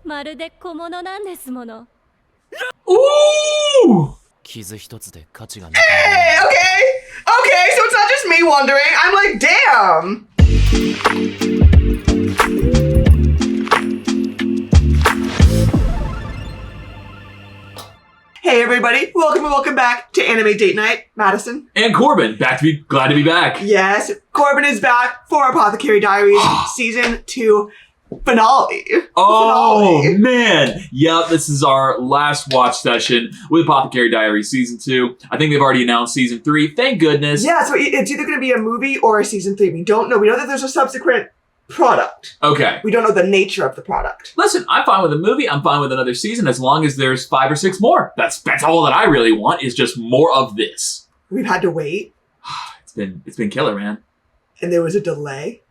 まるで小物なんですもの。Ooh! Hey, okay, so it's not just me wondering. I'm like, damn. Hey everybody, welcome back to Anime Date Night. Madison. And Corbin, glad to be back. Yes, Corbin is back for Apothecary Diaries Season 2 finale. Oh, man. Yep, this is our last watch session with Apothecary Diaries Season 2. I think they've already announced Season 3. Thank goodness. Yeah, so it's either going to be a movie or a Season 3. We don't know. We know that there's a subsequent product. Okay. We don't know the nature of the product. Listen, I'm fine with a movie. I'm fine with another season as long as there's 5 or 6 more. That's all that I really want is just more of this. We've had to wait. It's been killer, man. And there was a delay.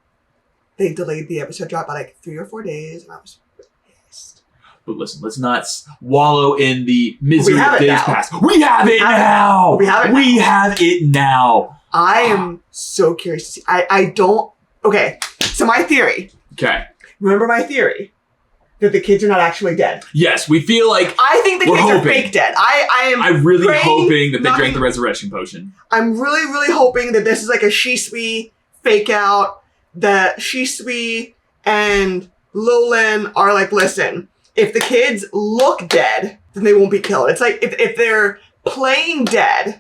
They delayed the episode drop by like 3 or 4 days, and I was pissed. But listen, let's not wallow in the misery of days past. We have it now. We have it now. I am so curious to see. I don't. Okay, so my theory. Okay. Remember my theory that the kids are not actually dead. Yes, we feel like I think the kids are fake dead. I'm really hoping that they drank the resurrection potion. I'm really hoping that this is like a Shisui fake out. That Shisui and Loulan are like, listen, if the kids look dead, then they won't be killed. It's like if they're playing dead,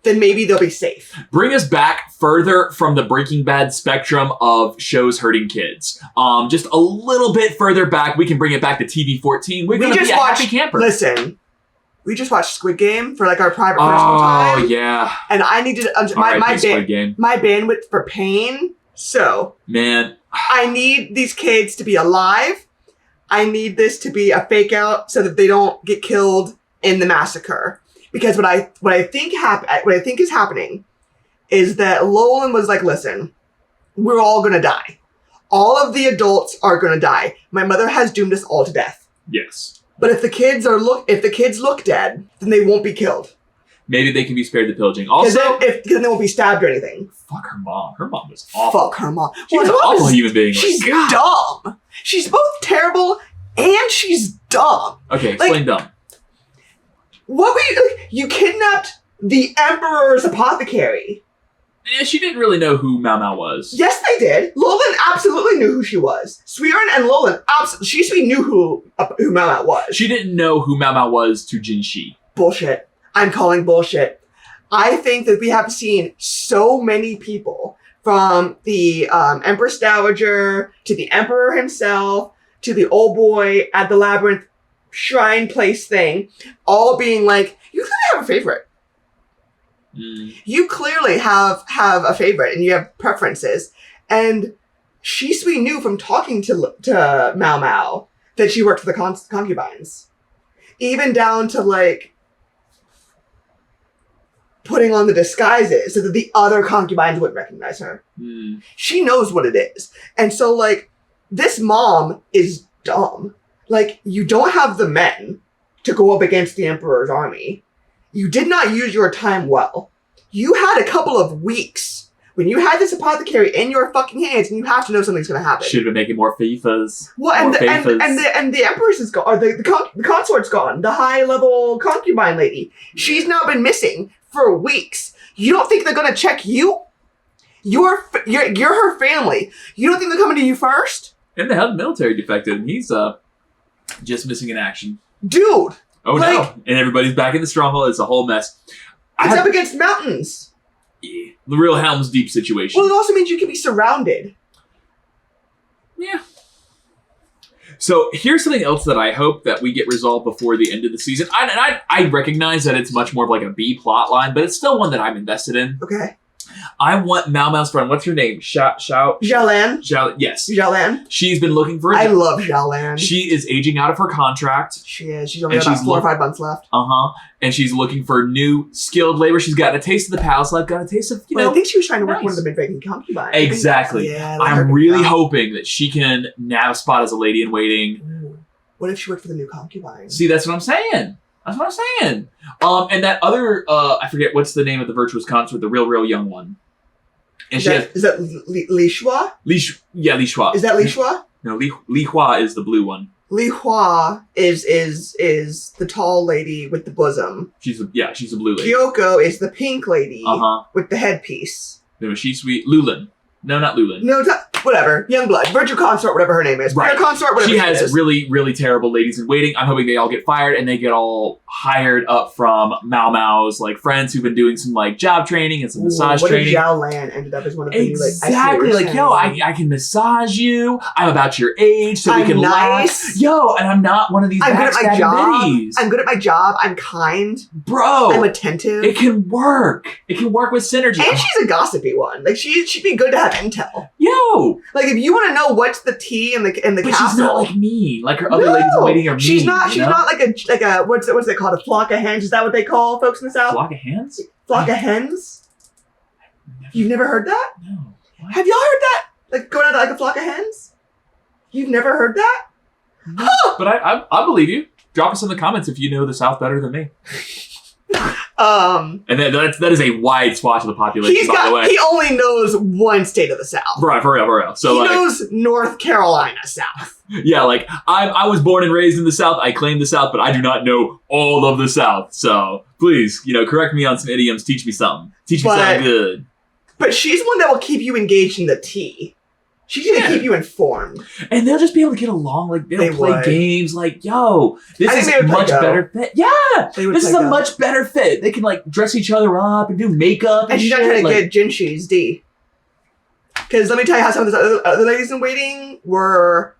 then maybe they'll be safe. Bring us back further from the Breaking Bad spectrum of shows hurting kids. Just a little bit further back, we can bring it back to TV-14. We're going to be a happy camper. Listen, we just watched Squid Game for like our private personal time. Oh, yeah. And I needed my bandwidth for pain. So, man, I need these kids to be alive. I need this to be a fake out so that they don't get killed in the massacre. Because what I think is happening is that Loulan was like, listen, we're all gonna die. All of the adults are gonna die. My mother has doomed us all to death. Yes. But if the kids look dead, then they won't be killed. Maybe they can be spared the pillaging. Also, because then they won't be stabbed or anything. Fuck her mom. Her mom was awful. Fuck her mom. She was an awful human being. She's dumb. She's both terrible and she's dumb. Okay, explain dumb. You kidnapped the Emperor's apothecary. Yeah, she didn't really know who Maomao was. Yes, they did. Loulan absolutely knew who she was. Suiren and Loulan she knew who Maomao was. She didn't know who Maomao was to Jinshi. Bullshit. I'm calling bullshit. I think that we have seen so many people, from the Empress Dowager to the Emperor himself to the old boy at the Labyrinth shrine place thing, all being like, you clearly have a favorite. You clearly have a favorite and you have preferences. And Shisui knew from talking to Maomao that she worked for the concubines. Even down to like putting on the disguises so that the other concubines wouldn't recognize her. She knows what it is. And so like, this mom is dumb. Like, you don't have the men to go up against the Emperor's army. You did not use your time well. You had a couple of weeks when you had this apothecary in your fucking hands, and you have to know something's going to happen. Should have been making more FIFAs. Well, and the Empress is gone, or the consort's gone. The high level concubine lady, she's now been missing for weeks. You don't think they're going to check you? You're her family. You don't think they're coming to you first? And the head military defected, and he's just missing in action. Dude! Oh no. And everybody's back in the stronghold. It's a whole mess. It's up against mountains. Yeah. The real Helm's Deep situation. Well, it also means you can be surrounded. Yeah. So here's something else that I hope that we get resolved before the end of the season. I recognize that it's much more of like a B plot line, but it's still one that I'm invested in. Okay. I want Maomao's friend. What's her name? Xiaolan. Yes. Xiaolan. She's been looking for a job. I love Xiaolan. She is aging out of her contract. She is. She's only got about 4 or 5 months left. And she's looking for new skilled labor. She's gotten a taste of the palace life, got a taste of, I think she was trying to work one of the mid-ranking concubines. Exactly. I'm really hoping that she can nab a spot as a lady in waiting. Ooh. What if she worked for the new concubine? See, that's what I'm saying. And that other, I forget what's the name of the virtuous consort, the real young one. And is that Li Shua? Yeah, Li Shua. Is that Li Shua? No, Li Hua is the blue one. Li Hua is the tall lady with the bosom. She's a blue lady. Kyoko is the pink lady Uh-huh. with the headpiece. No, she's sweet. Loulan. No, not Loulan. No, whatever. Youngblood. Virtue Consort, whatever her name is. Right. Virtue Consort, whatever She her name has is. really, really terrible ladies in waiting. I'm hoping they all get fired and they get all hired up from Maomao's like friends who've been doing some like job training and some massage what training. if Xiaolan ended up as one of the Exactly. new, Like, yo, I can massage you. I'm about your age, so we I'm can nice. laugh. Yo, and I'm not one of these I'm good at my backstabbing job. biddies. I'm good at my job. I'm kind. Bro. I'm attentive. It can work. It can work with synergy. And she's a gossipy one. Like she'd be good to have intel. Yo. Like if you want to know what's the tea in the But castle. she's not like mean. Like her other ladies in waiting are mean. She's not. you She's know? not like a what's it called? A flock of hens? Is that what they call folks in the South? Flock of hands? Flock of hens? You've never heard that? No. What? Have y'all heard that? Like going out like a flock of hens? You've never heard that? But I believe you. Drop us in the comments if you know the South better than me. And that is a wide swath of the population, by the way. He only knows one state of the South. Right, for real. So he like, knows North Carolina South. yeah, like I was born and raised in the South. I claim the South, but I do not know all of the South. So please, correct me on some idioms. Teach me something. Teach me something good. But she's one that will keep you engaged in the tea. She's gonna keep you informed. And they'll just be able to get along. Like they'll play would. games. Like, yo, this is a much better fit. Yeah, this is a much better fit. They can like dress each other up and do makeup. And she's not trying to get Jinshi's D. Because let me tell you how some of the other ladies in waiting were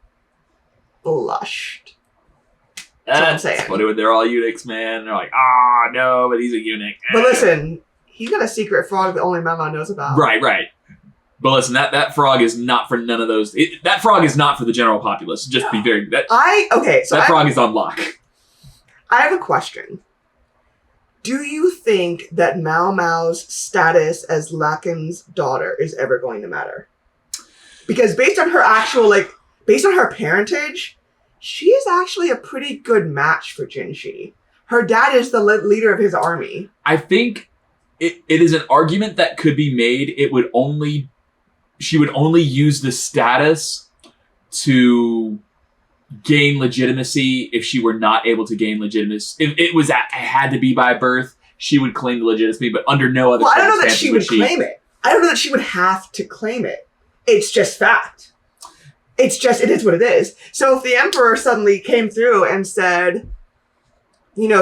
blushed. That's what I'm saying. Funny when they're all eunuchs, man. They're like, no, but he's a eunuch. But listen, he's got a secret frog that only Maomao knows about. Right. But listen, that frog is not for none of those. That frog is not for the general populace. Just be very. That frog is on lock. I have a question. Do you think that Maomao's status as Lakan's daughter is ever going to matter? Because based on her parentage, she is actually a pretty good match for Jinshi. Her dad is the leader of his army. I think it is an argument that could be made. She would only use the status to gain legitimacy if she were not able to gain legitimacy. If it had to be by birth, she would claim the legitimacy, but under no other I don't know that she would claim it. I don't know that she would have to claim it. It's just fact. It is what it is. So if the Emperor suddenly came through and said,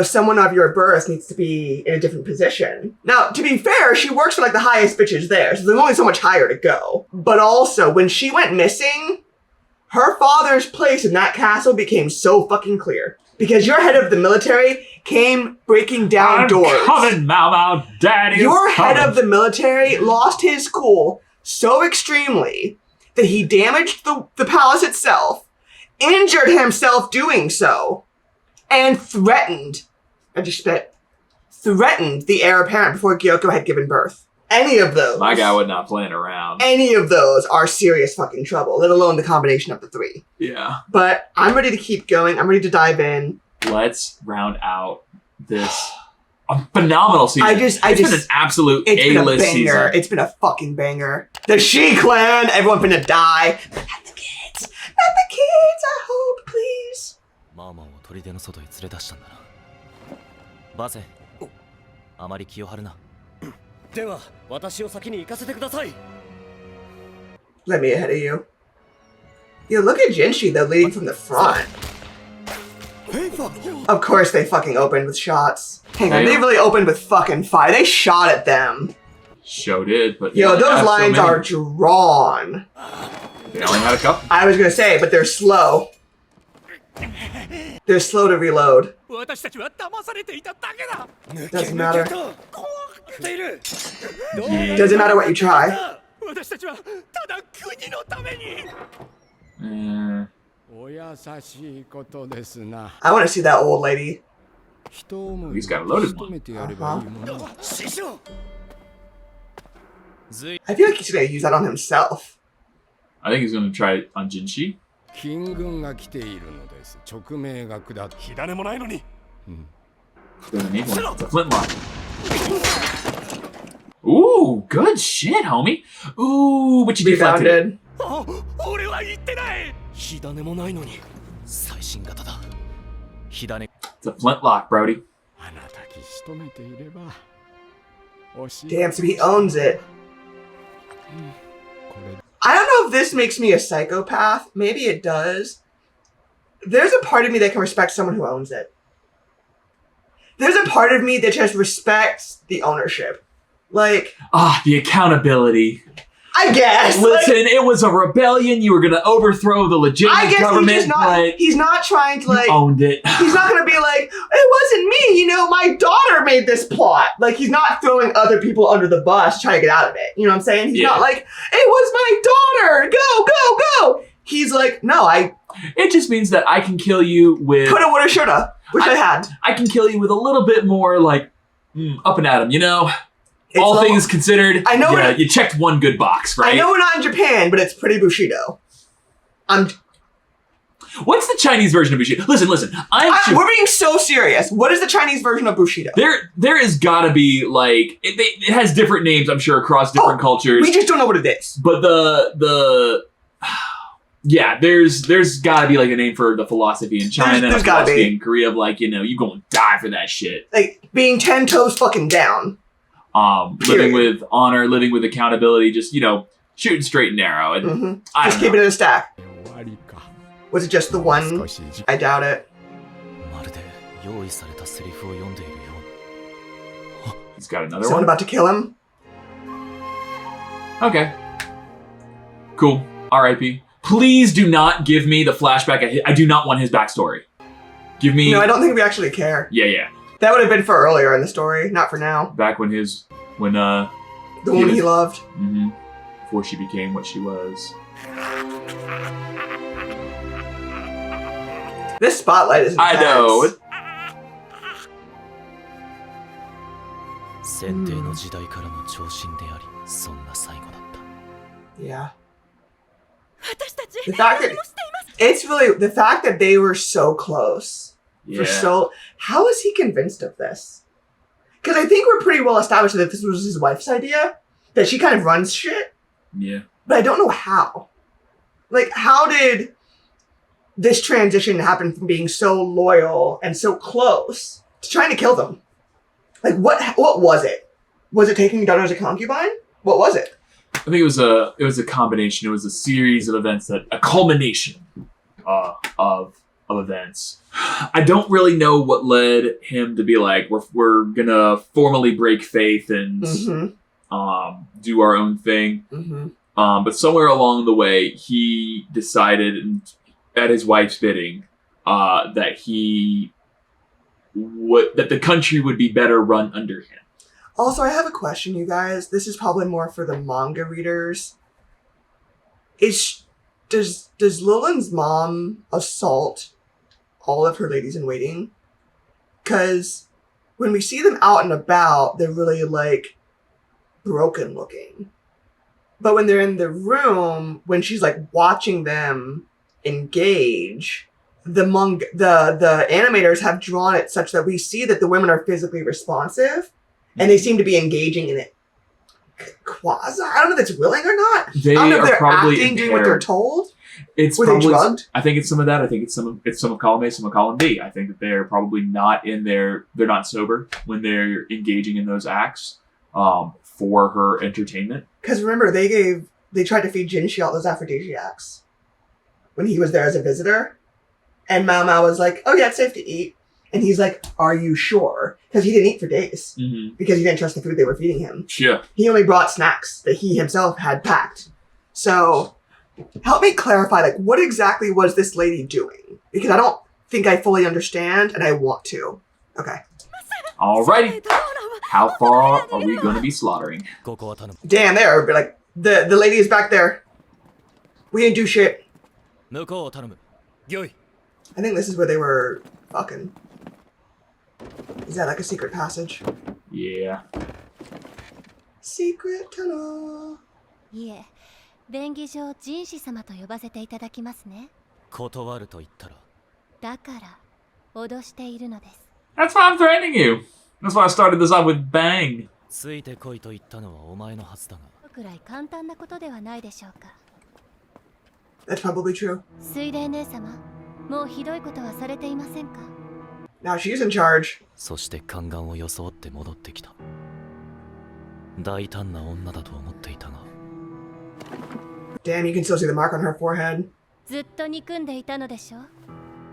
someone of your birth needs to be in a different position. Now, to be fair, she works for like the highest bitches there, so there's only so much higher to go. But also, when she went missing, her father's place in that castle became so fucking clear. Because your head of the military came breaking down doors. Coming, Maomao, Daddy. Your head of the military lost his cool so extremely that he damaged the palace itself, injured himself doing so, and threatened the heir apparent before Gyoko had given birth. Any of those. My guy would not playing around. Any of those are serious fucking trouble, let alone the combination of the three. Yeah. But I'm ready to keep going. I'm ready to dive in. Let's round out this phenomenal season. It's been an absolute A-list season. It's been a fucking banger. The Shi Clan, everyone finna die. But not the kids. Not the kids, I hope, please. マーマンを砦の外へ連れ出したんだな。バセ、あまり気を張るな。では、私を先に行かせてください。Let me ahead of you. Yo, look at Jinshi, though, leading from the front. Of course they fucking opened with shots. Hang on, they really opened with fucking fire. They shot at them. Show did, but... Yo, those lines are drawn. They only had a couple. I was gonna say, but they're slow. They're slow to reload. Doesn't matter. Doesn't matter what you try. I want to see that old lady. He's got a loaded one. I feel like he's gonna use that on himself. I think he's gonna try it on Jinshi. 金軍が来ているのです。勅命が下って。火種もないのに。Doesn't need one. It's a flintlock. Ooh, good shit, homie. Ooh, what you deflected? 俺は言ってない。火種もないのに。最新型だ。火種 It's a flintlock, Brody. あなたきしとめていれば惜しい。 Damn, so he owns it. これ I don't know if this makes me a psychopath. Maybe it does. There's a part of me that can respect someone who owns it. There's a part of me that just respects the ownership. Like, The accountability. I guess. Listen, it was a rebellion. You were going to overthrow the legitimate I guess government, but he's not trying to, like, you owned it. he's not going to be like, it wasn't me, you know, my daughter made this plot. Like, he's not throwing other people under the bus trying to get out of it. You know what I'm saying? He's not like, it was my daughter. Go, go, go. He's like, no, It just means that I can kill you with... coulda, woulda, shoulda. Which I had. I can kill you with a little bit more, like, up and at 'em, you know? It's All level- things considered, I know yeah, it- you checked one good box, right? I know we're not in Japan, but it's pretty Bushido. What's the Chinese version of Bushido? Listen, We're being so serious. What is the Chinese version of Bushido? There has got to be, like, it has different names, I'm sure, across different cultures. We just don't know what it is. But yeah, there's got to be, like, a name for the philosophy in China, There's and a gotta philosophy be. in Korea of, like, you know, you gonna die for that shit. Like, being 10 toes fucking down. Living with honor, living with accountability, just, you know, shooting straight and narrow. And I Just don't keep know. it in a stack. 終わりか。 Was it just the one? 少し時 I doubt it. まるで用意されたセリフを読んでいるよう。 He's got another Someone one. about to kill him? Okay. Cool. R.I.P. Please do not give me the flashback. I do not want his backstory. Give me... No, I don't think we actually care. Yeah. That would have been for earlier in the story, not for now. Back when The he woman he was- loved. before she became what she was. This spotlight is intense. I know. 先帝の時代からの長身であり、そんな最後だった。 Yeah. 私たち The fact that it's really the fact that they were so close Yeah. for so. How is he convinced of this? Because I think we're pretty well established that this was his wife's idea, that she kind of runs shit, Yeah. but I don't know how. Like, how did this transition happen from being so loyal and so close to trying to kill them? Like, what was it? Was it taking daughter as a concubine? What was it? I think it was a combination. It was a series of events a culmination of events. I don't really know what led him to be like, we're gonna formally break faith and do our own thing. But somewhere along the way, he decided, at his wife's bidding, that that the country would be better run under him. Also, I have a question, you guys. This is probably more for the manga readers. Does Loulan's mom assault all of her ladies in waiting? Because when we see them out and about, they're really, like, broken looking. But when they're in the room, when she's, like, watching them engage, the animators have drawn it such that we see that the women are physically responsive, and they seem to be engaging in it quasi. I don't know if it's willing or not. They I don't know if are they're probably acting, doing what they're impaired. told. It's Were they probably, drugged? I think it's some of that. I think it's some of column A, some of column B. I think that they're probably not they're not sober when they're engaging in those acts for her entertainment. Because remember, they tried to feed Jinshi all those aphrodisiacs when he was there as a visitor. And Maomao was like, oh yeah, it's safe to eat. And he's like, are you sure? Because he didn't eat for days. Because he didn't trust the food they were feeding him. Yeah. He only brought snacks that he himself had packed. So, help me clarify, like, what exactly was this lady doing? Because I don't think I fully understand, and I want to. Okay. Alrighty. How far are we going to be slaughtering? ここは頼む。 Damn, there, like, the lady is back there. We didn't do shit. 向こうを頼む。よい。 I think this is where they were fucking. Is that like a secret passage? Yeah. Secret tunnel. いえ便宜上ジンシ様と呼ばせていただきますね断ると言ったら。だから脅しているのです That's why I'm threatening you. That's why I started this off with bang. ついてこいと言ったのはお前のはずだが。くらい簡単なことではないでしょうか That's probably true. 水霊姉様もうひどいことはされていませんか？ Now she's in charge. そして宦官を装って戻ってきた。大胆な女だと思っていたが。 Damn, you can still see the mark on her forehead. ずっと憎んでいたのでしょ？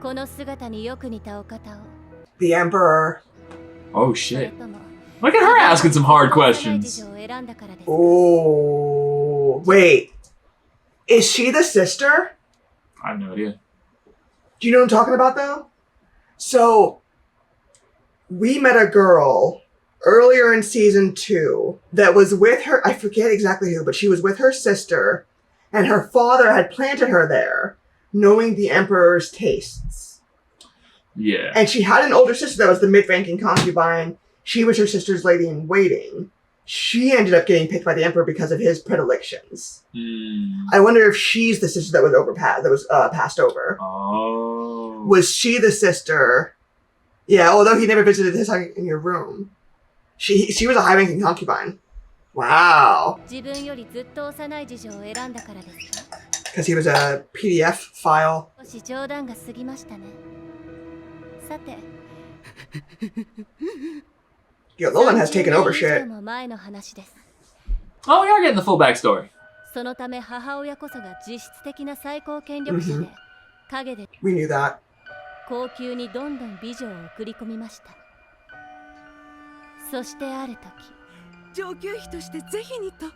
この姿によく似たお方を。 The Emperor. Oh それ shit. とも Look at her asking some hard 幼い事 questions. 情を選んだからですか？ Oh, wait. Is she the sister? I have no idea. Do you know what I'm talking about, though? So, we met a girl earlier in season 2 that was with her, I forget exactly who, but she was with her sister, and her father had planted her there, knowing the Emperor's tastes. Yeah. And she had an older sister that was the mid-ranking concubine. She was her sister's lady-in-waiting. She ended up getting picked by the Emperor because of his predilections. I wonder if she's the sister that was passed over. Oh. Was she the sister? Yeah, although he never visited his house in your room. She was a high-ranking concubine. Wow. 自分よりずっと幼い事情を選んだからですか？ Because he was a PDF file. 少し冗談が過ぎましたね。さて、 Yo, Loulan has taken over 30年以上 shit. も前の話です。 Oh, we are getting the full backstory. そのため母親こそが実質的な最高権力者で、陰で We knew that. 高級にどんどん美女を送り込みました。そしてある時、上級妃としてぜひにと。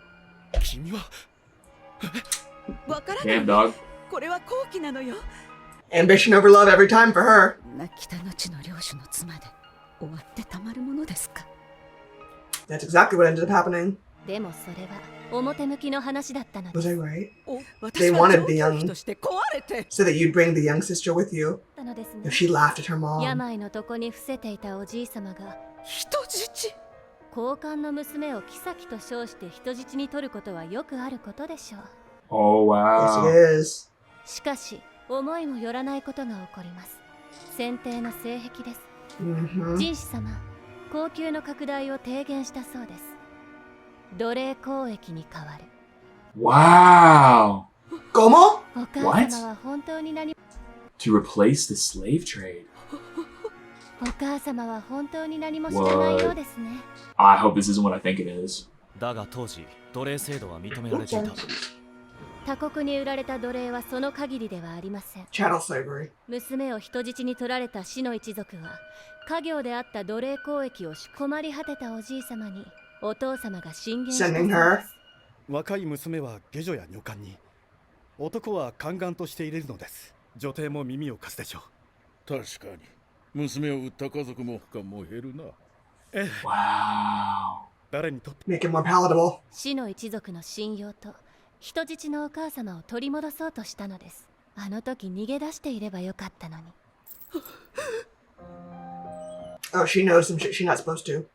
君はわからない。 Damn dog. これは好機なのよ。 Ambition over love every time for her. 北の地の領主の妻で終わってたまるものですか。 That's exactly what ended up happening. でもそれは表向きの話だったので Was す。 I right? 私は wanted 上 the 級 young- 妃として壊れて。 So that you'd bring the young sister with you たのですね if。she laughed at her mom. 病の床に伏せていたおじい様が人質。交換の娘を妃と称して人質に取ることはよくあることでしょう。 Oh, Yes, wow. it is. しかし思いもよらないことが起こります。選定の性癖です。 Mm-hmm. ジンシ様、高級の拡大を提言したそうです。奴隷交易に代わる。 Wow. ¿Cómo? お母様は本当に何 To replace the slave trade. お母様は本当に何も知らないようですね。 I hope this isn't what I think it is. だが当時奴隷制度は認められていた。他国に売られた奴隷はその限りではありません。 Chattel slavery. 娘を人質に取られた死の一族は家業であった奴隷交易を困り果てたおじい様にお父様が進言したそう Sending で her? す。若い娘は下女や女官に、男は宦官として入れるのです。女帝も耳を貸すでしょう。確かに娘を売った家族も負荷も減るな。ええ、 Wow. 誰にとって Make it more palatable. 死の一族の信用と人質のお母様を取り戻そうとしたのです。あの時逃げ出していればよかったのに。 Oh, she knows some shit she's not supposed to.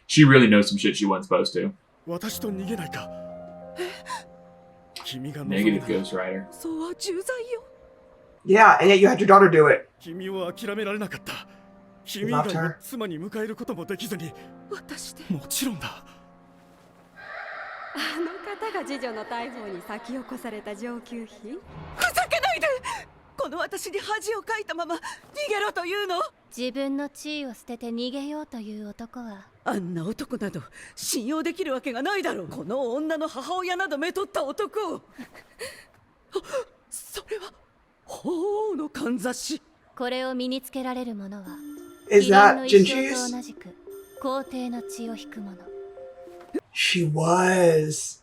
She really knows some shit she wasn't supposed to. 私と逃げないか。君が望む Negative なら Ghost Rider. そうは重罪よ。 Yeah, and yet you had your daughter do it. 君を諦められなかった。君以 Loved 外 her. の妻に迎えることもできずに、私で。もちろんだ。あの方が次女の大砲に先を越された上級妃。ふざけないで。この私に恥をかいたまま逃げろというの。自分の地位を捨てて逃げようという男はあんな男など信用できるわけがないだろう。この女の母親などめとった男を。あ、それは法王のかんざし。これを身につけられる者は Is キリン that の一生 Jinshi's? と同じく皇帝の血を引く者。 She was.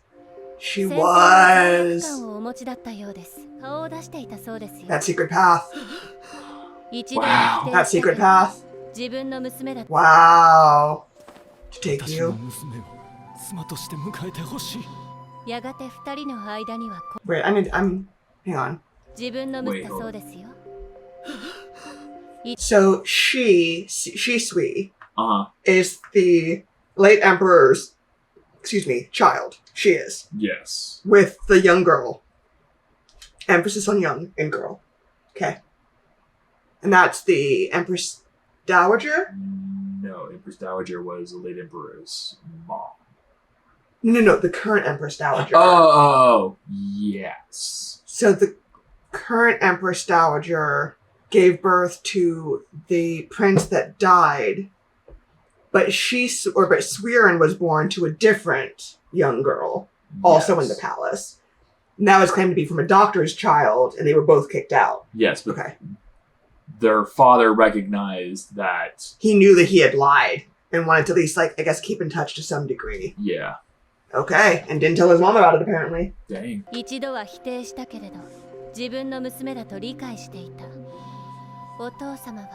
She 先手の罪悪 was. 感をお持ちだったようです。顔を出していたそうですよ。 That secret path. 一度 Wow. 否定 That したけ secret ど path. 自分の娘だった。 Wow. To take 私の you. 娘を妻として迎えてほしい。やがて二人の間には Wait, I'm. Hang on. 自分の息子そうですよ。 So Shui Uh huh. is the late emperor's, child. She is. Yes. With the young girl. Emphasis on young and girl. Okay. And that's the Empress Dowager? No, Empress Dowager was the late Emperor's mom. No, the current Empress Dowager. Oh, yes. So the current Empress Dowager gave birth to the prince that died, but Swearin was born to a different young girl, also in the palace. And that was claimed to be from a doctor's child, and they were both kicked out. Yes, but Okay. their father recognized that. He knew that he had lied and wanted to at least, like, I guess, keep in touch to some degree. Yeah. Okay, and didn't tell his mom about it, apparently. Dang. 一度は否定したけれど、自分の娘だと理解していた。お父様は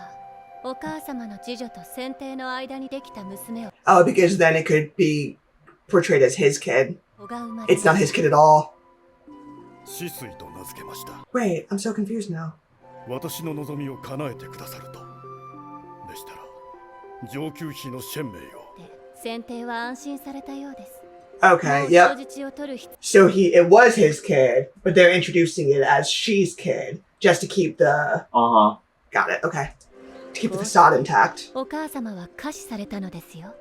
お母様の次女と選定の間にできた娘を Oh, because then it could be portrayed as his kid. 子が生まれ It's not his kid at all. 止水と名付けました。 Wait, I'm so confused now. 私の望みを叶えてくださると。でしたら、上級妃の鮮明を。選定は安心されたようです。 Okay, もう yep. 人質を取る必 So it was his kid, but they're introducing it as she's kid, just to keep the... Uh-huh. Got it, okay. To keep the facade intact. お母様は可視されたのですよ。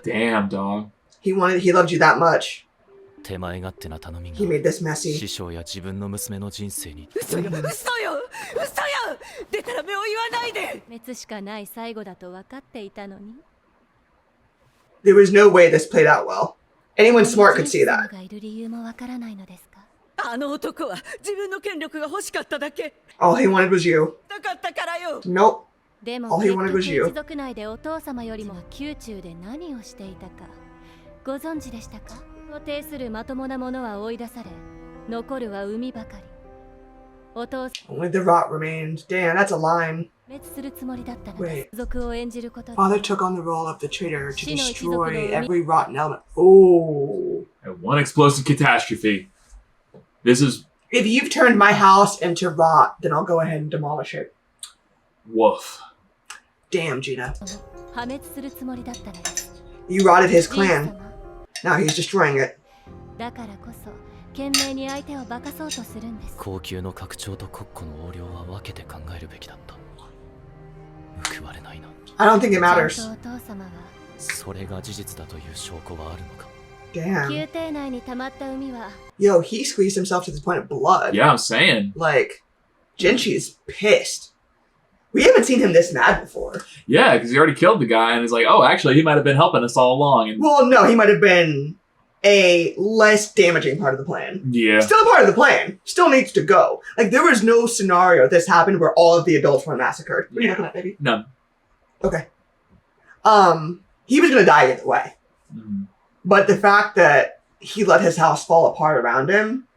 Damn, dog. He loved you that much. 手前勝手な頼みが He made this messy. 師匠や自分の娘の人生に嘘よ嘘よ嘘よ出たら目を言わないで滅しかない最後だと分かっていたのに。 There was no way this played out well. Anyone smart could see ジンシ様 that. がいる理由も分からないのですか。あの男は自分の権力が欲しかっただけ All he wanted was you. なかったからよ Nope. でも All he 結 wanted 局 was you. 一族内でお父様よりも宮中で何をしていたかご存知でしたか。を呈するまともなものは追い出され、残るは海ばかり。お父さん Only the rot remained. Damn, that's a line. 滅するつもりだったので Wait. す。族を演じることで Father took on the role of the traitor to 死の一族の destroy 海 every rotten element. Oh. And one explosive catastrophe. This is If you've turned my house into rot, then I'll go ahead and demolish it. woof. Damn, Gina. 破滅するつもりだったのです。 You rotted his ジン clan. 様 Now he's destroying it. だからこそ懸命に相手を化かそうとするんです。高級の拡張と国庫の横領は分けて考えるべきだった報われないな I don't think it ちゃん matters. とお父様はそれが事実だという証拠はあるのか Damn. 宮廷内に溜まった海は Yo, he squeezed himself to the point of blood. Yeah, I'm saying. Like, Jinshi's pissed. We haven't seen him this mad before. Yeah, because he already killed the guy, and he's like, oh, actually, he might have been helping us all along. And Well, no, he might have been a less damaging part of the plan. yeah, Still a part of the plan. Still needs to go. Like, there was no scenario this happened where all of the adults were massacred. What are you looking at, baby? none. Okay. He was gonna die either way. Mhm. But the fact that he let his house fall apart around him,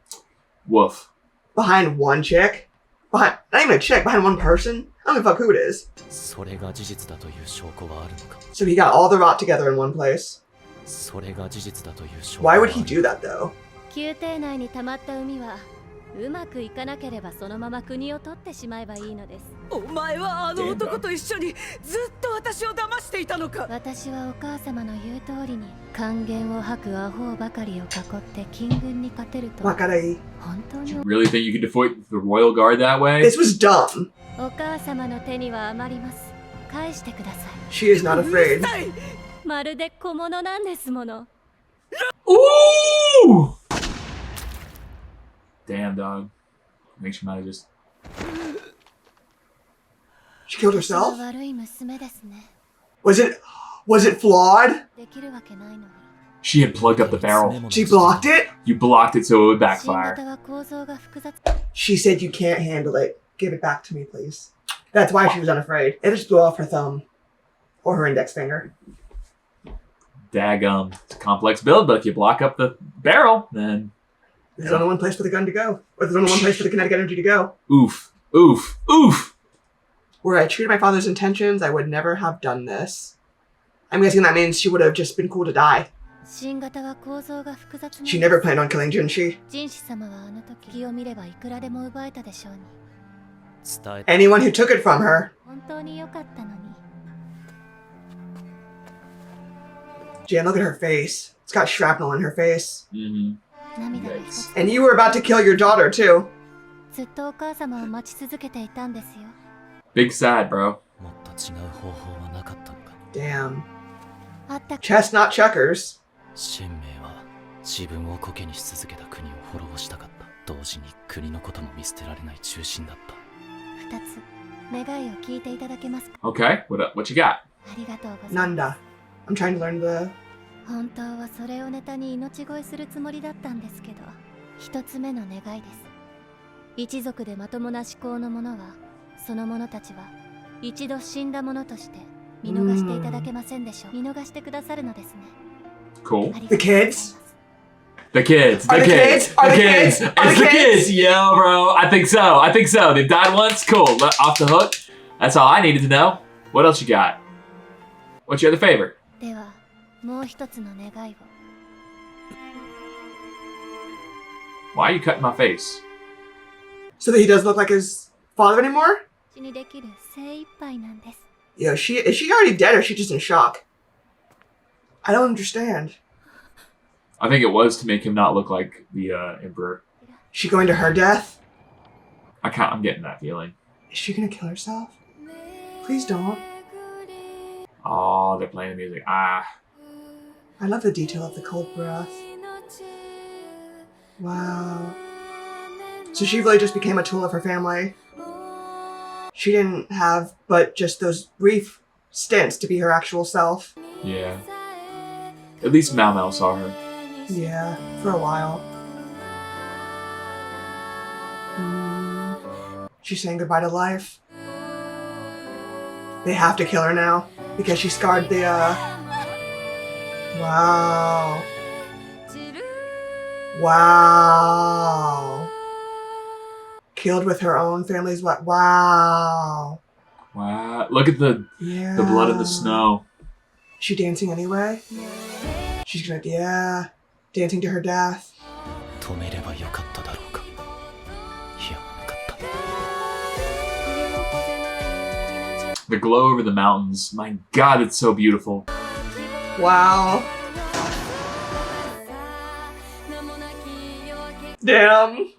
Woof. behind one chick, not even a chick, behind one person, I don't give a fuck who it is. それが事実だという証拠はあるのか So he got all the rot together in one place. それが事実だという証拠は Why あ would る he do that though? 宮廷内に溜まった海はうまくいかなければそのまま国を取ってしまえばいいのです。お前はあの男と一緒にずっと私を騙していたのか私はお母様の言う通りに還元を吐くアホばかりを囲って金軍に勝てると Wakarai. 本当に You really think you could defeat the royal guard that way? This was dumb. お母様の手には余ります。返してください。 She is not うる afraid. さいまるで小物なんですもの。 Ooh! Damn, dog. I think she might have just. She killed 私は herself? 悪い娘ですね。 Was it flawed? できるわけないのに。 She had plugged up the barrel. She blocked it? You blocked it so it would 新 backfire. 型は構造が複雑。 She said you can't handle it. Give it back to me, please. That's why she was unafraid. It just blew off her thumb. Or her index finger. Daggum. It's a complex build, but if you block up the barrel, then There's only one place for the gun to go. Or there's only one place for the kinetic energy to go. oof, oof, oof. Where I treated my father's intentions, I would never have done this. I'm guessing that means she would have just been cool to die. 新型は構造が複雑な She never planned on killing Jinshi. ジンシ様はあの時気を見ればいくらでも奪えたでしょうに。伝え Anyone who took it from her. 本当に良かったのに。 Jan, look at her face. It's got shrapnel in her face. Mm-hmm. 涙が一つ。 And you were about to kill your daughter, too. ずっとお母様を待ち続けていたんですよ。 Big sad, bro. もっと違う方法はなかったのか Damn. あった。 Chestnut checkers. 鮮明は自分をコケにし続けた国を滅ぼしたかった同時に国のことも見捨てられない中心だった二つ。Okay, what you got? Nanda. I'm trying to learn the... 本当はそれをネタに命乞いするつもりだったんですけど、一つ目の願いです。一族でまともな思考の者は、その者たちは一度死んだ者として見逃していただけませんでしょう。見逃してくださるのですね。Cool. The kids? The kids. Are the kids? Are the kids? It's Are the the kids. kids? Yeah, bro. I think so. They've died once. Cool. Off the hook. That's all I needed to know. What else you got? What's your other favor? では、もう一つの願いを。Why are you cutting my face? So that he doesn't look like his father anymore? 死にできる精一杯なんです。 Yo, is she already dead or is she just in shock? I don't understand. I think it was to make him not look like the emperor. She going to her death? I'm getting that feeling. Is she gonna kill herself? Please don't. Oh, they're playing the music. Ah. I love the detail of the cold breath. Wow. So she really just became a tool of her family. She didn't have but just those brief stints to be her actual self. Yeah. At least Maomao saw her. Yeah, for a while. She's saying goodbye to life. They have to kill her now because she scarred the, Wow. Wow. Killed with her own family's what? Wow. Wow. Look at the blood in the snow. Is she dancing anyway? She's gonna, yeah. Dancing to her death. 止めればよかっただろうか。いや、なかった。 The glow over the mountains. My God, it's so beautiful. Wow. Damn.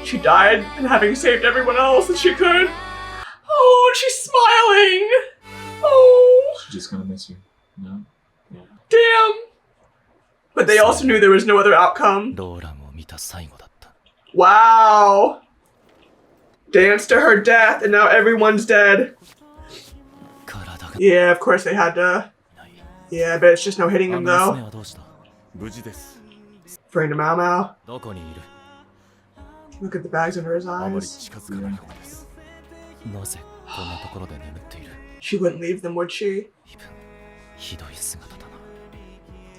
She died and having saved everyone else that she could. Oh, she's smiling. Oh. She's just gonna miss you. No? Yeah. Damn. But they also knew there was no other outcome. ローランを見た最後だった。 Wow. Dance to her death and now everyone's dead. 体が Yeah, of course they had to. ない。 Yeah, I bet it's just no hitting him 娘 though. はどうした？無事です。 Referring to Maomao. どこにいる？ Look at the bags under his あまり eyes. 近づかない方がです。なぜこんなところで眠っている？ She wouldn't leave them, would she? イブン、ひどい姿だな。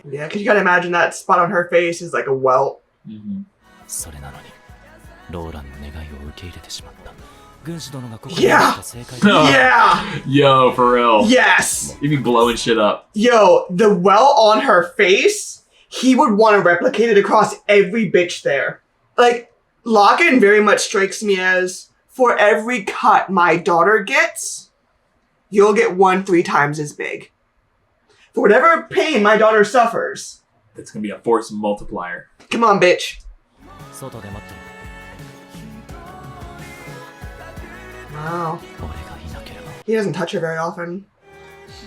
Yeah, because you gotta imagine that spot on her face is like a welt. Mm-hmm. それなのに、ローランの願いを受け入れてしまった。軍師殿がここにいた正解だ。Yeah! Yo, for real. Yes! You be blowing shit up. Yo, the welt on her face, he would want to replicate it across every bitch there. Like, Locken very much strikes me as, for every cut my daughter gets, you'll get one 3 times as big. For whatever pain my daughter suffers. It's gonna be a force multiplier. Come on, bitch. 外で待ってる。 Wow. 俺がいなければ。 He doesn't touch her very often.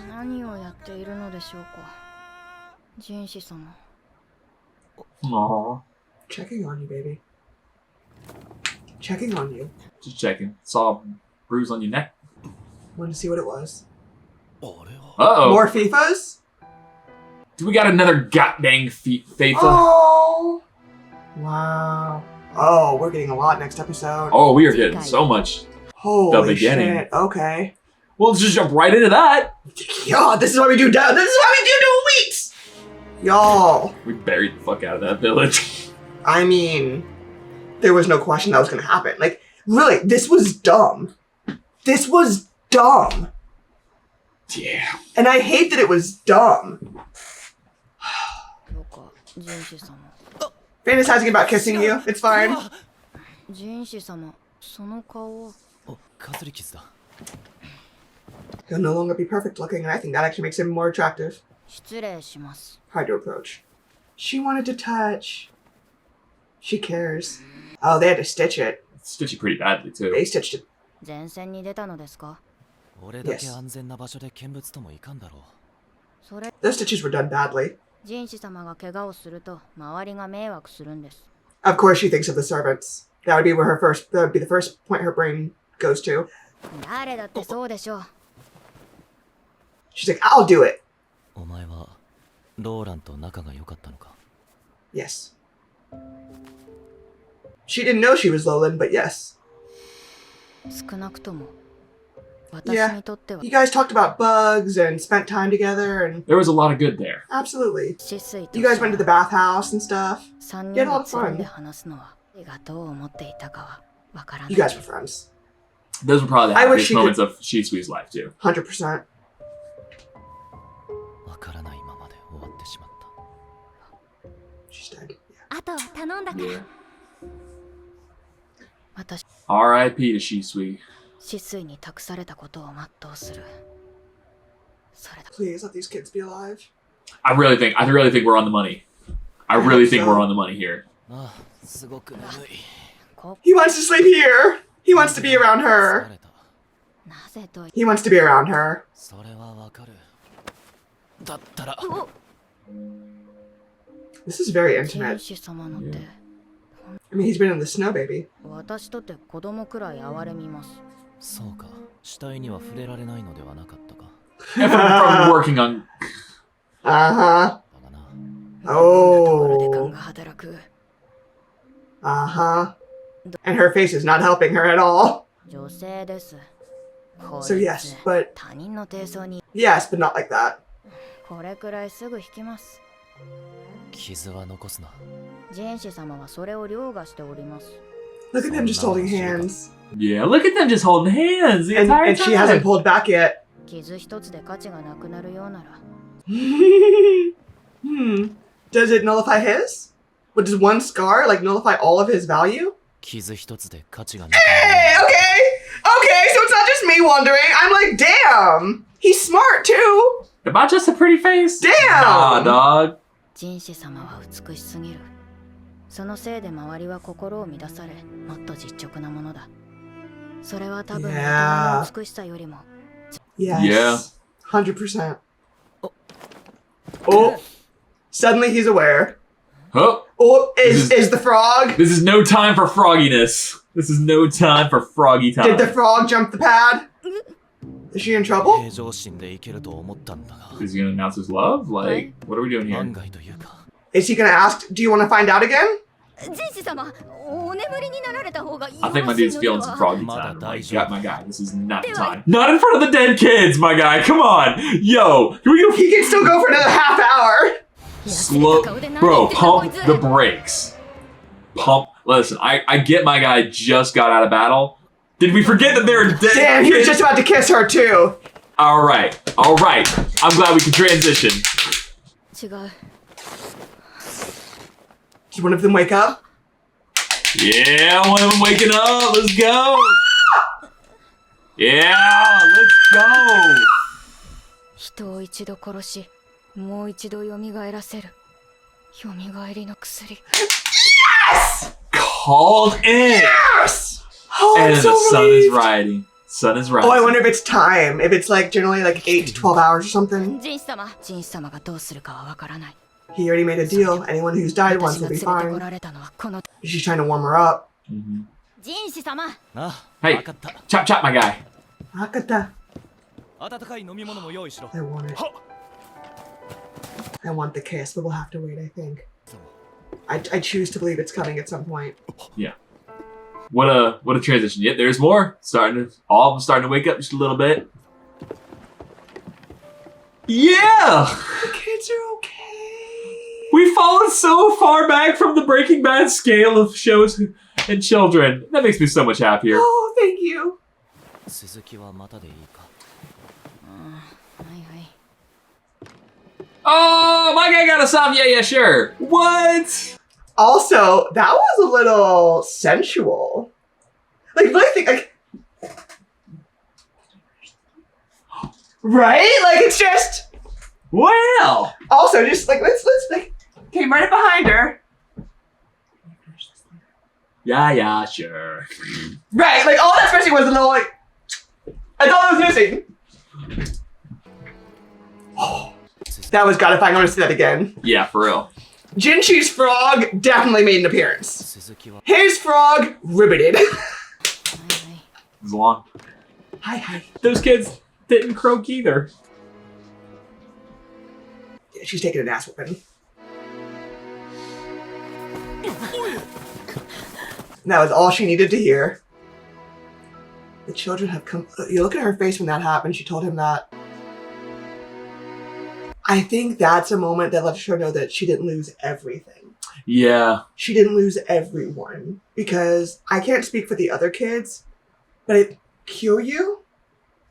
何をやっているのでしょうか、ジンシ様。 Aww. Checking on you, baby. Checking on you. Just checking. Saw a bruise on your neck. Wanted to see what it was. あれは。 Uh-oh. More FIFAs? Do we got another goddamn FIFA? Oh! Wow. Oh, we're getting a lot next episode. Oh, we are getting so much. Holy beginning. shit. Okay. Well, let's just jump right into that. Y'all, this is why we do this is why we do weeks! Y'all. We buried the fuck out of that village. I mean, there was no question that was gonna happen. Like, really, this was dumb. This was dumb. Yeah. And I hate that it was dumb. Fantasizing about kissing you. It's fine. ジンシ様、その顔は。お、かすり傷だ。 He'll no longer be perfect looking, and I think that actually makes him more attractive. 失礼します。 Hard to approach. She wanted to touch. She cares. Oh, they had to stitch it. Stitchy pretty badly, too. They stitched it. 前線に出たのですか？俺だけ安全な場所で見物ともいかんだろう。それ、 The stitches were done badly. ジンシ様が怪我をすると周りが迷惑するんです。 Of course, she thinks of the servants. That would be the first point her brain goes to. 誰だってそうでしょう。 She's like, I'll do it. お前はローランと仲が良かったのか？ Yes. She didn't know she was Loulan, but yes. 少なくとも私 Yeah. にとっては You guys talked about bugs and spent time together and There was a lot of good there. absolutely. 止水と You guys went to the bathhouse and stuff. 3 You 人 had a lot で of つるん fun. で話すのは誰がどう思っていたかはわからない You guys were friends. Those were probably the I wish happiest she could- moments of Shisui's life too. 100%. わからないままで終わってしまった。 She's dead. あとは頼んだから私 R.I.P. to Shisui. 止水に託されたことを全うするそれだ Please let these kids be alive. I really think we're on the money. I really think we're on the money here. ああ、すごく眠い。 He wants to sleep here. He wants to be around 疲 her. れた。なぜと He wants to be around her. それはわかる。だったら、 This is very 天 intimate. 使様の手 I mean, he's been in the snow, baby. 私とて子供くらい哀れみますそうか。死体には触れられないのではなかったか。 And from working on Uh huh. だがな。ところで Oh. 勘が働く Uh huh. And her face is not helping her at all. 女性ですこ So い yes, つ but 他人の低層に yes, but not like that. これくらいすぐ引きます傷は残すな。人士様はそれを凌駕しております Look at them just holding hands. Yeah, look at them just holding hands the And, entire and she hasn't time. pulled back yet. 傷一つで価値がなくなるようなら Does it nullify his? But does one scar like nullify all of his value? 傷一つで価値がなくな Hey, る。 okay. Okay, so it's not just me wondering. I'm like, damn. He's smart too. Am I just a pretty face? Damn. Nah, dog. 人士様は美しすぎるそのせいで周りは心を乱されもっと実直なものだそれは多分見た目 Yeah. の美しさよりも Yes. Yeah. 100%. Oh. Suddenly he's aware. Oh, Oh, This is the frog? this is no time for frogginess. This is no time for froggy time. Did the frog jump the pad? Is she in trouble? 平常心でいけると思ったんだが、 Is he gonna announce his love? Like, what are we doing here? 案外というか、 Is he gonna ask, do you want to find out again? 人士様お眠りになられた方がいい I think my dude's feeling some froggy Mother time. dies. Like, got my guy. This is not the time. Not in front of the dead kids, my guy. Come on, yo. Can we go? He can still go for another half hour. Slow, bro. Pump the brakes. Pump. Listen, I get my guy just got out of battle. Did we forget that they're dead? Damn, he was kids? just about to kiss her too. All right, all right. I'm glad we can transition. 違う Did one of them wake up? Yeah, one of them waking up. Let's go. Yeah, let's go. 人を一度殺しもう一度蘇らせる蘇りの薬 Called in. Yes! Oh, And I'm the so sun is relieved. riding. Sun is Oh, rising. I wonder if it's time. If it's like generally like 8 to 12 hours or something. 人士様がどうするかはわからない He already made a deal. Anyone who's died 私 once が will 連 be れてこ fine. られたのはこの She's trying to warm her up. Mhm. 人士様あ、 Hey. わかった。 Chop, chop, my guy. Akata. 温かい飲み物も用意しろ。 I want it. はっ I want the kiss, but we'll have to wait, I think. I choose to believe it's coming at some point. Yeah. What a transition. Yep, there's more. All of them starting to wake up just a little bit. Yeah! The kids are okay. We've fallen so far back from the Breaking Bad scale of shows and children. That makes me so much happier. Oh, thank you. 続きはまたでいいか。はいはい Oh, my guy got us off. Yeah, sure. What? Also, that was a little sensual. Like, really think, like, right? Like, it's just. Well. Also, just like let's like came right up behind her. Yeah, sure. Right, like all that's missing was a little like. I thought it was missing. Oh, that was God. If I want to see that again. Yeah, for real. Jinshi's frog definitely made an appearance. 続きは His frog riveted. はいはい It's long. Hi. Those kids didn't croak either. Yeah, she's taking an ass whooping. And that was all she needed to hear. The children have come. You look at her face when that happened. She told him that. I think that's a moment that lets her know that she didn't lose everything. Yeah. She didn't lose everyone. Because I can't speak for the other kids, but Kyoryu?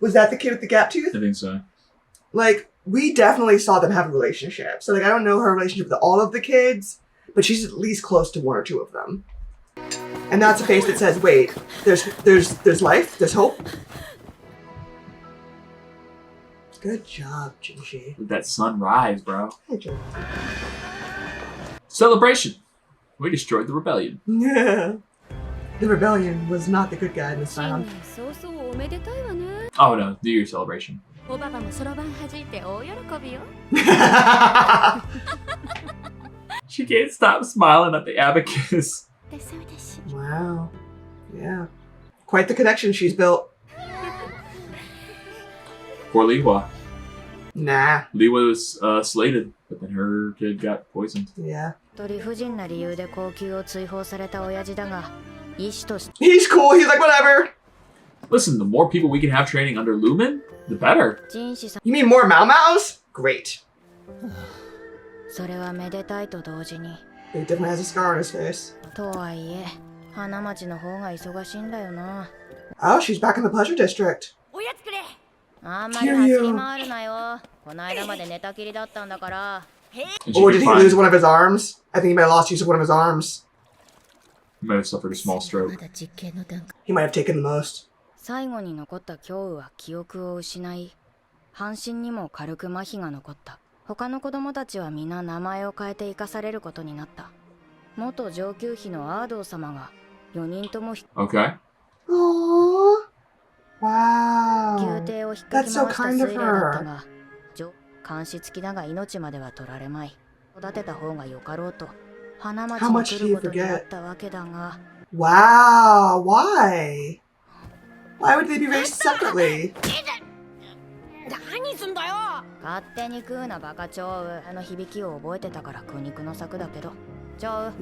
Was that the kid with the gap tooth? I think so. Like, we definitely saw them have a relationship. So, like, I don't know her relationship with all of the kids, but she's at least close to one or two of them. And that's a face that says, wait, there's life, there's hope. Good job, Jinshi. Let that sunrise, bro. Good job. Celebration. We destroyed the rebellion. Yeah. The rebellion was not the good guy this 新 time. 年早々おめでたいわね。 Oh no, New Year celebration. おばばもそろばん弾いて大喜びよ。 She can't stop smiling at the abacus. ですです。 Wow. Yeah. Quite the connection she's built. Poor Liwa. Nah. Liwa was slated, but then her kid got poisoned. Yeah. 理不尽な理由で高級を追放された親父だが、医師として He's cool. He's like, whatever. Listen, the more people we can have training under Loulan, the better. 人士さん、 You mean more Maomaos? Great. それはめでたいと同時に、 He definitely has a scar on his face. とはいえ、花町の方が忙しいんだよな。 Oh, she's back in the pleasure district. おやつくれ。あんまり走り回るなよ。この間まで寝たきりだったんだから。 And she Or can did he find- lose one of his arms? I think he might have lost use of one of his arms. He might have suffered a small ま stroke. だ実験の段階。 He might have taken the most. 最後に残った胸羽は記憶を失い、半身にも軽く麻痺が残った。他の子供たちは皆名前を変えて生かされることになった。元上級妃のアードー様が4人とも Okay. Aww. 宮 Wow. 廷を引っかき That's so 回した kind 推 of 礼だった her. が、監視付きだが命までは取られまい。育てた方がよかろうと、花町 How に much 来 do る you ことにな forget? ったわけだが、 Wow. Why? Why would they be raised separately? 何すんだよ。勝手に食うなバカ蝶羽。あの響きを覚えてたから苦肉の策だけど。蝶羽。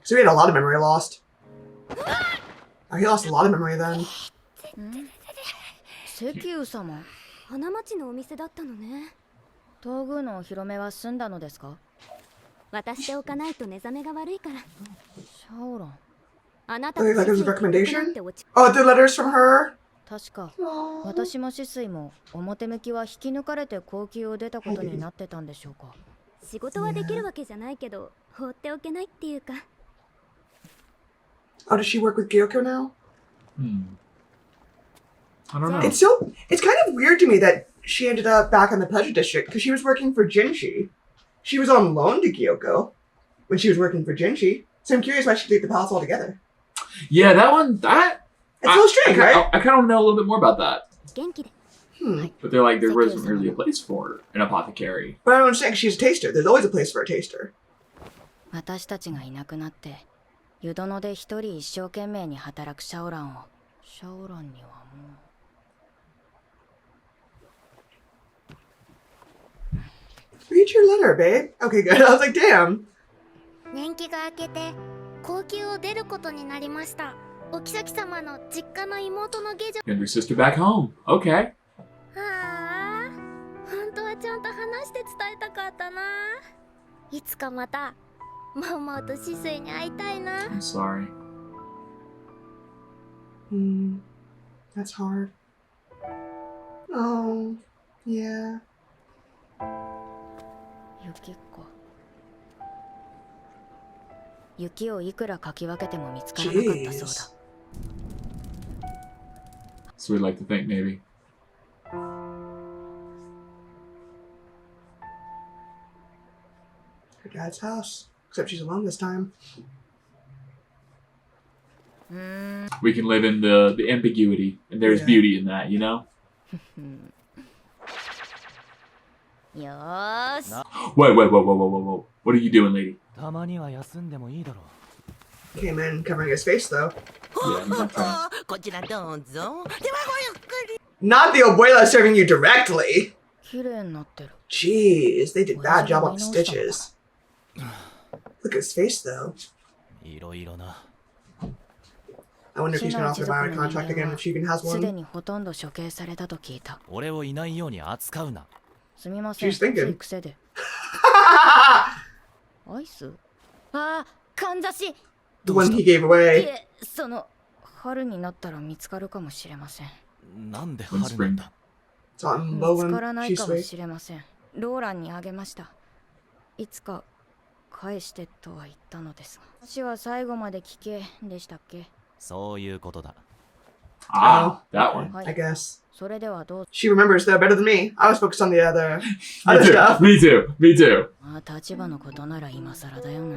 So he had a lot of memory lost. Oh, he lost a lot of memory then. 石油様。花町のお店だったのね。東宮のお披露目は済んだのですか？渡しておかないと寝覚めが悪いから。シャオラン。あなた Okay, like it was a recommendation? Oh, the letters from her? 確か私も止水も表向きは引き抜かれて高級を出たことになってたんでしょうか。仕事はできるわけじゃないけど放っておけないっていうか。 Oh, does she work with Gyoko now? I don't know. It's kind of weird to me that she ended up back in the pleasure district because she was working for Jinshi. She was on loan to Gyoko when she was working for Jinshi. So I'm curious why she leave the palace altogether. Yeah, that one, that... It's a little strange, right? I kind of want to know a little bit more about that. 元気で。 But they're like, there wasn't really a place for an apothecary. But I don't understand because she's a taster. There's always a place for a taster. 私たちがいなくなって湯殿で一人一生懸命に働くシャオランを。シャオランにはもう。 Read your letter, babe. Okay, good. I was like, damn. 年季が明けて高級を出ることになりました。お妃様の実家の妹の下女。 And your sister back home. Okay. ああ、本当はちゃんと話して伝えたかったな。いつかまたマオマオとシスイに会いたいな。 I'm sorry. That's hard. Oh, yeah. 雪か。雪をいくらかき分けても見つからなかったそうだ。 So we'd like to think, maybe. Her dad's house. Except she's alone this time. We can live in the ambiguity, and there's Yeah. beauty in that, you know? よーし。 Wait. What are you doing, lady? たまには休んでもいいだろう。 Came in covering his face, though. Not the abuela serving you directly. Jeez, they did a bad job on the stitches. Look at his face, though. I wonder if he's gonna offer buy a contract again if she even has one. She's thinking. The one he gave away. It's on Loulan. She's sweet. いつか返してとは言ったのですが、私は最後まで聞けでしたっけ？そういうことだ。Ah, that one. I guess. それではどう？ She remembers though better than me. I was focused on the other Me too. stuff. Me too. Me too. まあ立場のことなら今更だよな。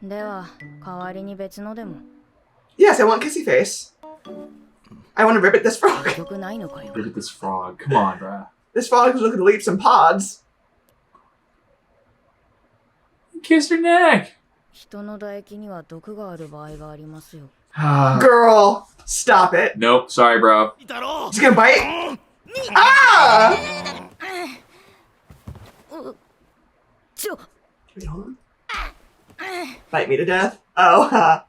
では代わりに別のでも。 Yes, I want kissy face. I want to ribbit this frog. よくないのかよ。 Look at this frog. Come on, bruh. This frog is looking to leap some pods. Kiss her neck. 人の唾液には毒がある場合がありますよ。 Girl, stop it. Nope. Sorry, bro. She's gonna bite. Ah! Wait, hold on. Bite me to death. Oh,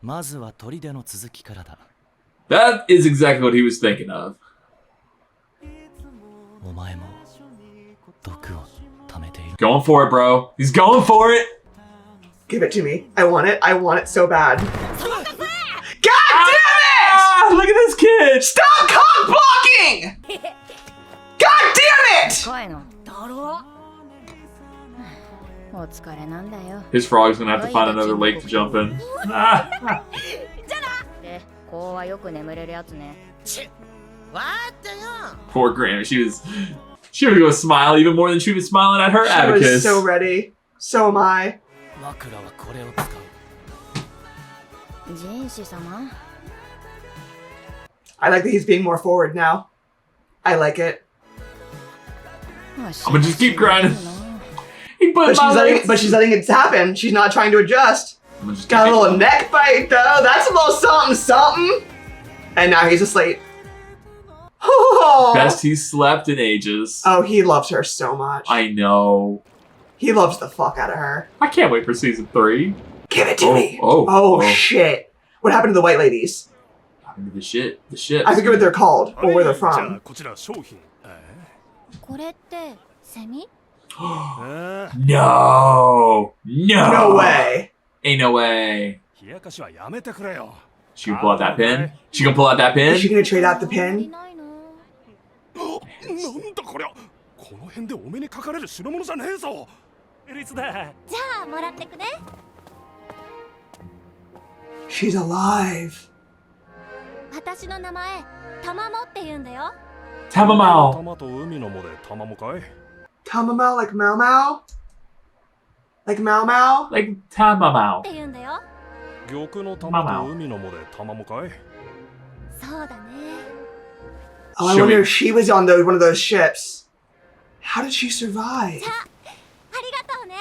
まずは砦の続きからだ。 That is exactly what he was thinking of. お前も毒を溜めている。 Going for it, bro. He's going for it. give it to me. I want it. I want it so bad. God Ah, look at this kid. Stop cock blocking! God damn it! 怖いの。だろう。お疲れなんだよ。 His frog's gonna have to find another lake to jump in. Ah. で、こうはよく眠れるやつね。 Poor Granny. She was gonna smile even more than she was smiling at her I was abacus. so ready. So am I. 枕はこれを使う。ジンシ様。 I like that he's being more forward now. I like it. I'm gonna just keep grinding. He put But my she's letting it happen. She's not trying to adjust. I'm gonna just Got a keep little neck bite though. That's a little something something. And now he's asleep. Oh, Best he's slept in ages. oh, he loves her so much. I know. He loves the fuck out of her. I can't wait for season 3. Give it to me. Oh. Shit. What happened to the white ladies? The shit. The shit. I forget what they're called or where they're じゃあ from. こちら商品。これってセミ？ No. No way. Ain't no way. 冷やかしはやめてくれよ。 She gonna pull out that pin? She gonna pull out that Is she pin? gonna trade out the 足り pin? ないの。なんだこりゃ。この辺でお目にかかれる代物じゃねえぞ。エリスだ。じゃあもらってくね。 She's alive. 私の名前タマモって言うんだよ。 Tamamao. 玉と海の藻で玉もかい。 Tamamao like Maomao? Like Maomao? Like Tamamao. って言うんだよ。玉の玉と海の藻で玉もかい。そうだね。 Oh, I Should wonder we- if she was on one of those ships. How did she survive? ありがとうね。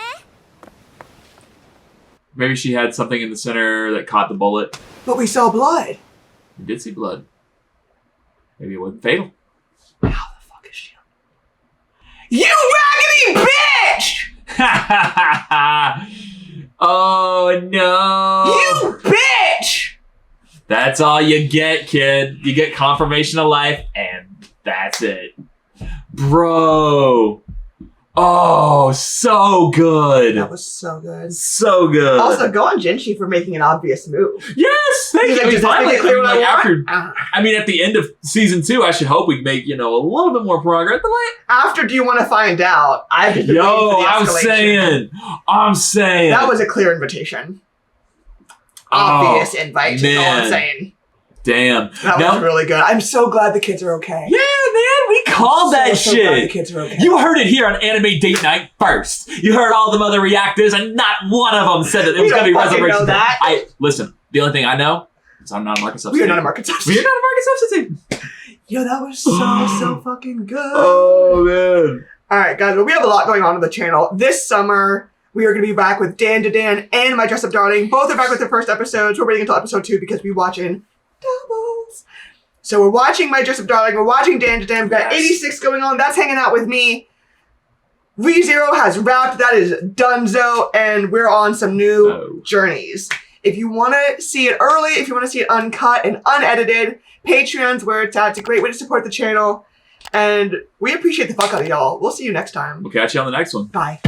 Maybe she had something in the center that caught the bullet. But we saw blood. We did see blood. Maybe it wasn't fatal. How the fuck is she? You raggedy bitch! Oh no! You bitch! That's all you get, kid. You get confirmation of life, and that's it. Bro. Oh, so good. That was so good. So good. Also, go on Jinshi for making an obvious move. Yes, thank He's you. like, I mean, does this finally, make it clear what I want? after, Ah. I mean, at the end of season 2, I should hope we make, a little bit more progress. But After do you want to find out? I've just been waiting yo, for the escalation. I'm saying. That was a clear invitation. Oh, Obvious invite, is all I'm man. saying. Damn. That Now- was really good. I'm so glad the kids are okay. Yeah, man, we called that So glad the shit. kids are okay. You heard it here on Anime Date Night first. You heard all the other reactors, and not one of them said that it We was going to be don't fucking Resurrection. know that. Listen. The only thing I know is I'm not a market We substitute. are not a market We are substitute. not a market substitute. Yo, that was so fucking good. Oh man. All right, guys. Well, we have a lot going on the channel this summer. We are going to be back with Dan to Dan and My Dress Up Darling. Both are back with their first episodes. We're waiting until episode 2 because we watch in doubles. So we're watching My Dress Up Darling. We're watching Dan to Dan. We've got 86 going on. That's hanging out with me. ReZero has wrapped. That is donezo. And we're on some new journeys. If you want to see it early, if you want to see it uncut and unedited, Patreon's where it's at. It's a great way to support the channel. And we appreciate the fuck out of y'all. We'll see you next time. We'll catch you on the next one. Bye.